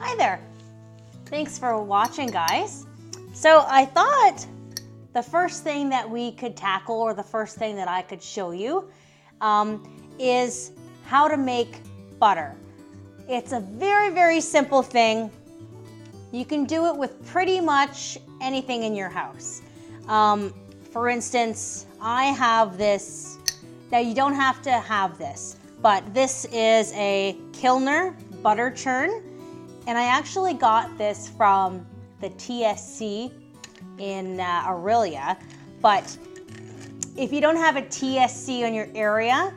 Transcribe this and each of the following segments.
Hi there. Thanks for watching, guys. So I thought the first thing that we could tackle, or the first thing that I could show you, is how to make butter. It's a very, very simple thing. You can do it with pretty much anything in your house. For instance, I have this. Now you don't have to have this, but this is a Kilner butter churn. And I actually got this from the TSC in Aurelia. But if you don't have a TSC in your area,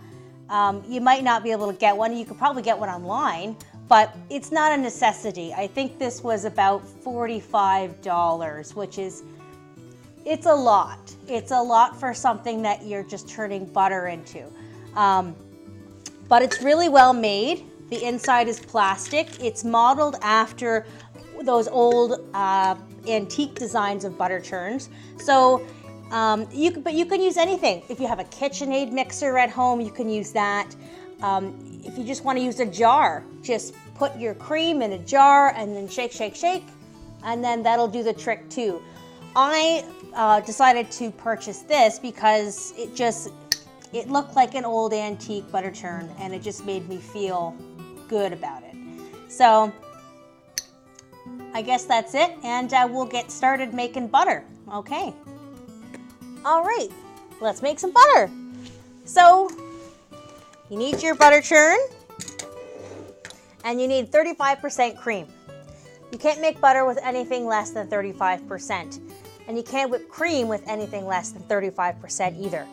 you might not be able to get one. You could probably get one online, but it's not a necessity. I think this was about $45, which is, it's a lot. It's a lot for something that you're just turning butter into. But it's really well made. The inside is plastic. It's modeled after those old antique designs of butter churns. So, but you can use anything. If you have a KitchenAid mixer at home, you can use that. If you just want to use a jar, just put your cream in a jar and then shake, shake, shake, and then that'll do the trick too. I decided to purchase this because it looked like an old antique butter churn, and it just made me feel good about it. So I guess that's it, and we'll get started making butter. Okay. All right, let's make some butter. So you need your butter churn, and you need 35% cream. You can't make butter with anything less than 35%, and you can't whip cream with anything less than 35% either.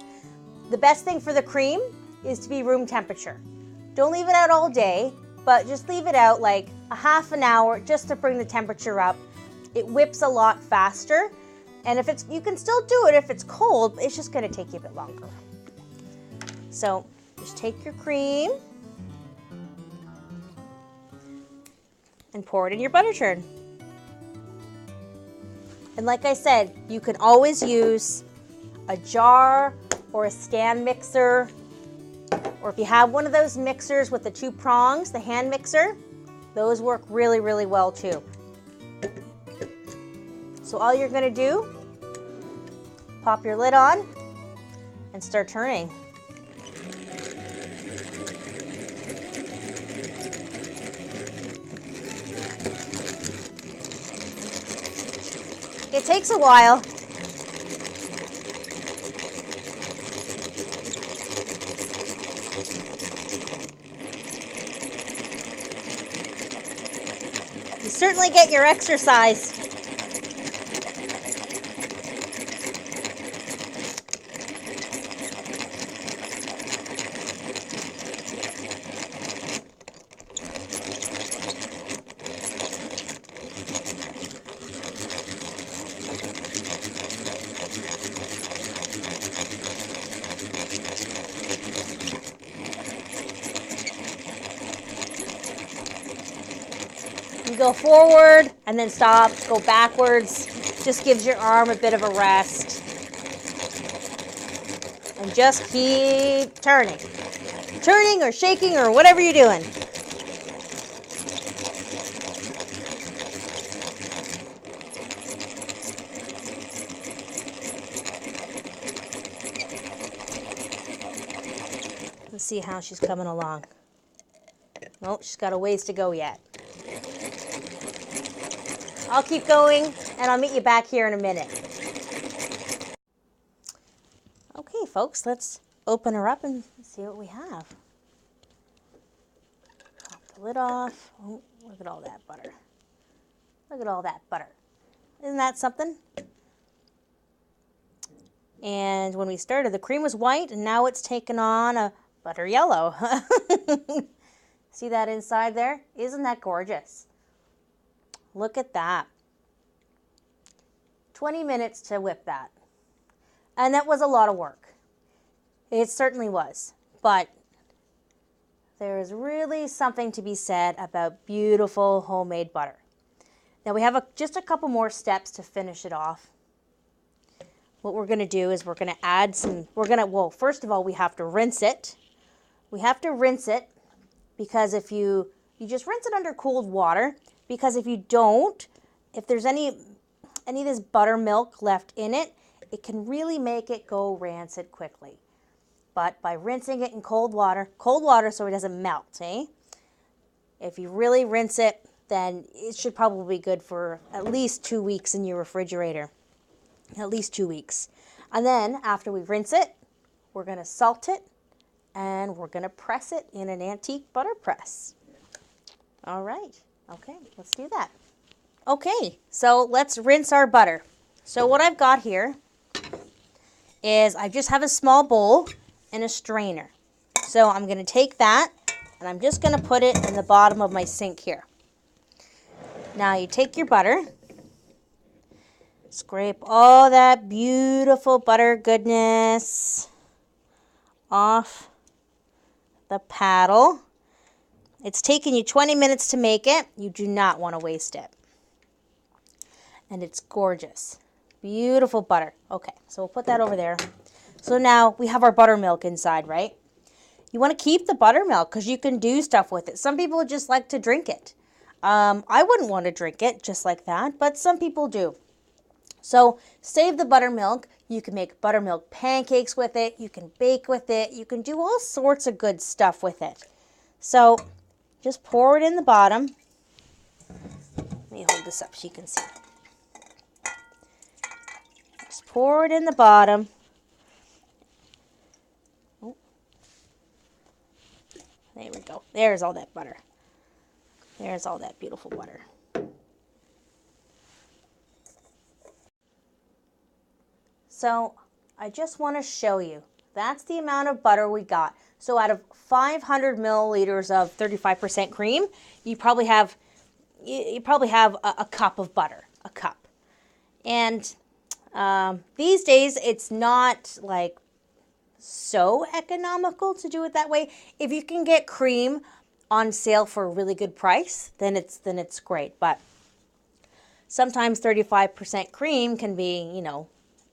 The best thing for the cream is to be room temperature. Don't leave it out all day, but just leave it out like a half an hour just to bring the temperature up. It whips a lot faster, and you can still do it if it's cold, but it's just gonna take you a bit longer. So just take your cream and pour it in your butter churn. And like I said, you can always use a jar or a stand mixer, or if you have one of those mixers with the two prongs, the hand mixer, those work really, really well too. So all you're gonna do, pop your lid on and start turning. It takes a while. You certainly get your exercise. You go forward and then stop, go backwards. Just gives your arm a bit of a rest. And just keep turning. Turning or shaking or whatever you're doing. Let's see how she's coming along. Nope, she's got a ways to go yet. I'll keep going, and I'll meet you back here in a minute. Okay, folks, let's open her up and see what we have. Pop the lid off. Oh, look at all that butter. Look at all that butter. Isn't that something? And when we started, the cream was white, and now it's taken on a butter yellow. See that inside there? Isn't that gorgeous? Look at that. 20 minutes to whip that. And that was a lot of work. It certainly was. But there is really something to be said about beautiful homemade butter. Now we have just a couple more steps to finish it off. What we're going to do is we're going to add some, well, first of all, we have to rinse it. We have to rinse it because if you just rinse it under cold water, because if you don't, if there's any of this buttermilk left in it, it can really make it go rancid quickly. But by rinsing it in cold water so it doesn't melt, eh? If you really rinse it, then it should probably be good for at least 2 weeks in your refrigerator. At least 2 weeks. And then after we rinse it, we're going to salt it and we're going to press it in an antique butter press. All right. Okay, let's do that. Okay, so let's rinse our butter. So what I've got here is I just have a small bowl and a strainer. So I'm going to take that and I'm just going to put it in the bottom of my sink here. Now you take your butter, scrape all that beautiful butter goodness off the paddle. It's taken you 20 minutes to make it. You do not want to waste it. And it's gorgeous. Beautiful butter. Okay, so we'll put that over there. So now we have our buttermilk inside, right? You want to keep the buttermilk because you can do stuff with it. Some people just like to drink it. I wouldn't want to drink it just like that, but some people do. So save the buttermilk. You can make buttermilk pancakes with it. You can bake with it. You can do all sorts of good stuff with it. So just pour it in the bottom. Let me hold this up so you can see. Just pour it in the bottom. Oh. There we go. There's all that butter. There's all that beautiful butter. So I just want to show you. That's the amount of butter we got. So out of 500 milliliters of 35% cream, you probably have a cup of butter, a cup. And these days, it's not like so economical to do it that way. If you can get cream on sale for a really good price, then it's great. But sometimes 35% cream can be,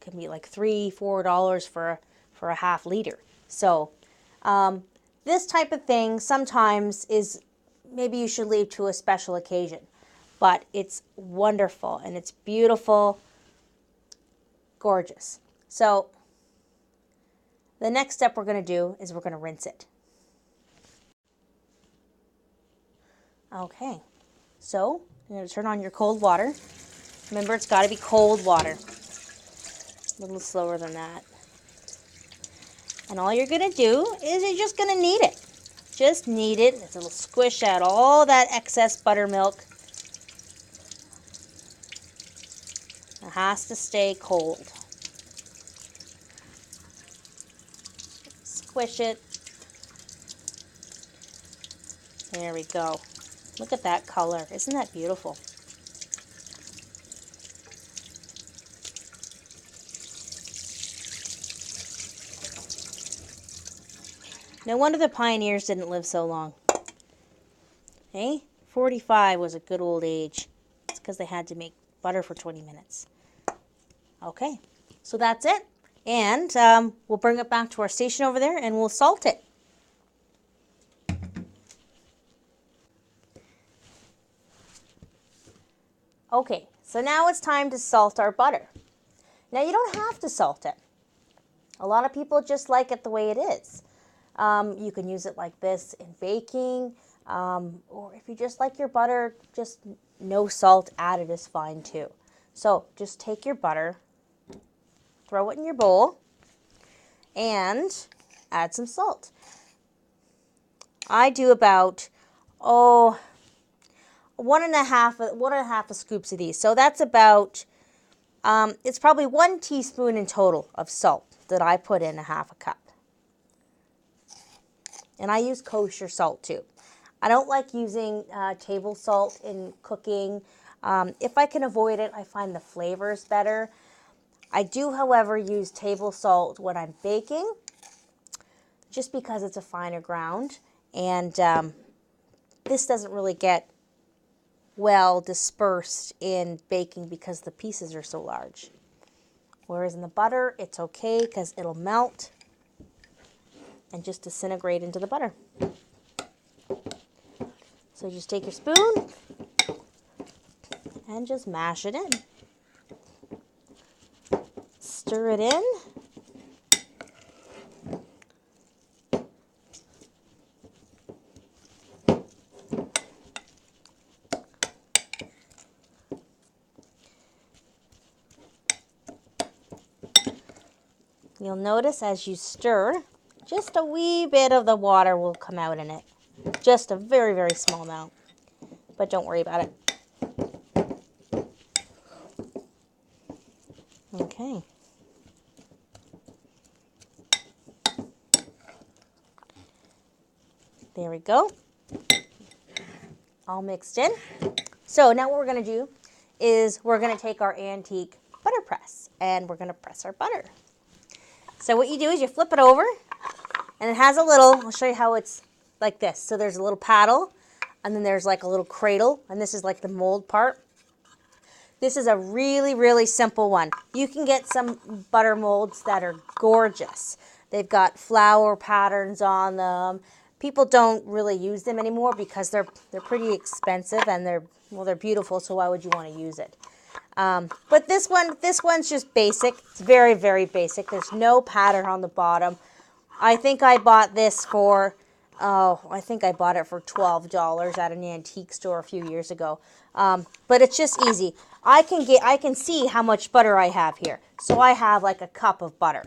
can be like $3-4 for a half liter. So this type of thing sometimes is maybe you should leave to a special occasion. But it's wonderful and it's beautiful, gorgeous. So the next step we're going to do is we're going to rinse it. Okay, so you're going to turn on your cold water. Remember, it's got to be cold water. A little slower than that. And all you're going to do is you're just going to knead it. Just knead it. It'll squish out all that excess buttermilk. It has to stay cold. Squish it. There we go. Look at that color. Isn't that beautiful? No wonder the pioneers didn't live so long. Hey, 45 was a good old age. It's because they had to make butter for 20 minutes. Okay, so that's it. And we'll bring it back to our station over there and we'll salt it. Okay, so now it's time to salt our butter. Now you don't have to salt it. A lot of people just like it the way it is. You can use it like this in baking, or if you just like your butter, just no salt added is fine too. So just take your butter, throw it in your bowl, and add some salt. I do about, 1.5 scoops of these. So that's about, it's probably 1 teaspoon in total of salt that I put in a half a cup. And I use kosher salt too. I don't like using table salt in cooking. If I can avoid it, I find the flavors better. I do, however, use table salt when I'm baking, just because it's a finer ground. And this doesn't really get well dispersed in baking because the pieces are so large. Whereas in the butter, it's okay because it'll melt and just disintegrate into the butter. So just take your spoon, and just mash it in. Stir it in. You'll notice as you stir, just a wee bit of the water will come out in it. Just a very, very small amount. But don't worry about it. Okay. There we go. All mixed in. So now what we're going to do is we're going to take our antique butter press and we're going to press our butter. So what you do is you flip it over and it has a little, I'll show you how it's like this. So there's a little paddle and then there's like a little cradle and this is like the mold part. This is a really, really simple one. You can get some butter molds that are gorgeous. They've got flower patterns on them. People don't really use them anymore because they're pretty expensive and they're beautiful, so why would you want to use it? But this one's just basic. It's very, very basic. There's no pattern on the bottom. I think I bought this for, I think I bought it for $12 at an antique store a few years ago. But it's just easy. I can see how much butter I have here. So I have like a cup of butter.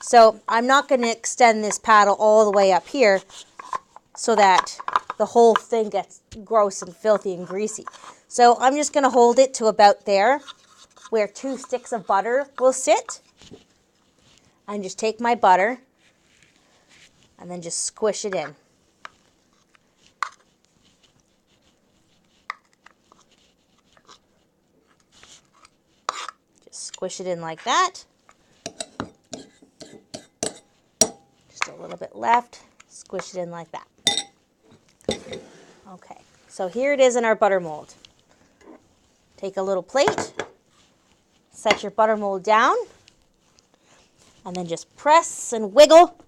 So I'm not going to extend this paddle all the way up here so that the whole thing gets gross and filthy and greasy. So I'm just going to hold it to about there where 2 sticks of butter will sit. And just take my butter and then just squish it in. Just squish it in like that. Just a little bit left. Squish it in like that. Okay, so here it is in our butter mold. Take a little plate, set your butter mold down, and then just press and wiggle,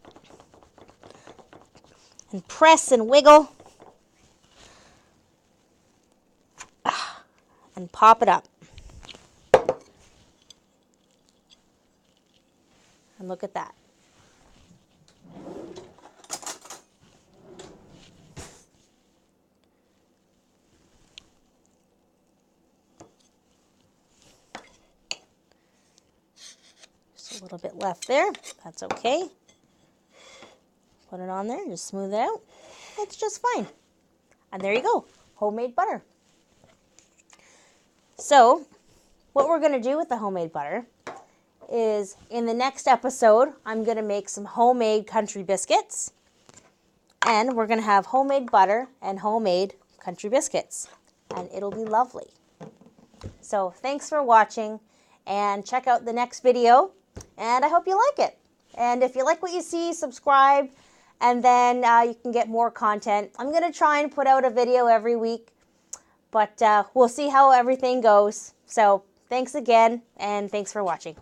and press and wiggle, and pop it up. And look at that. A little bit left there. That's okay. Put it on there. Just smooth it out. It's just fine. And there you go. Homemade butter. So what we're going to do with the homemade butter is in the next episode, I'm going to make some homemade country biscuits. And we're going to have homemade butter and homemade country biscuits. And it'll be lovely. So thanks for watching. And check out the next video. And I hope you like it. And if you like what you see, subscribe, and then you can get more content. I'm going to try and put out a video every week, but we'll see how everything goes. So thanks again, and thanks for watching.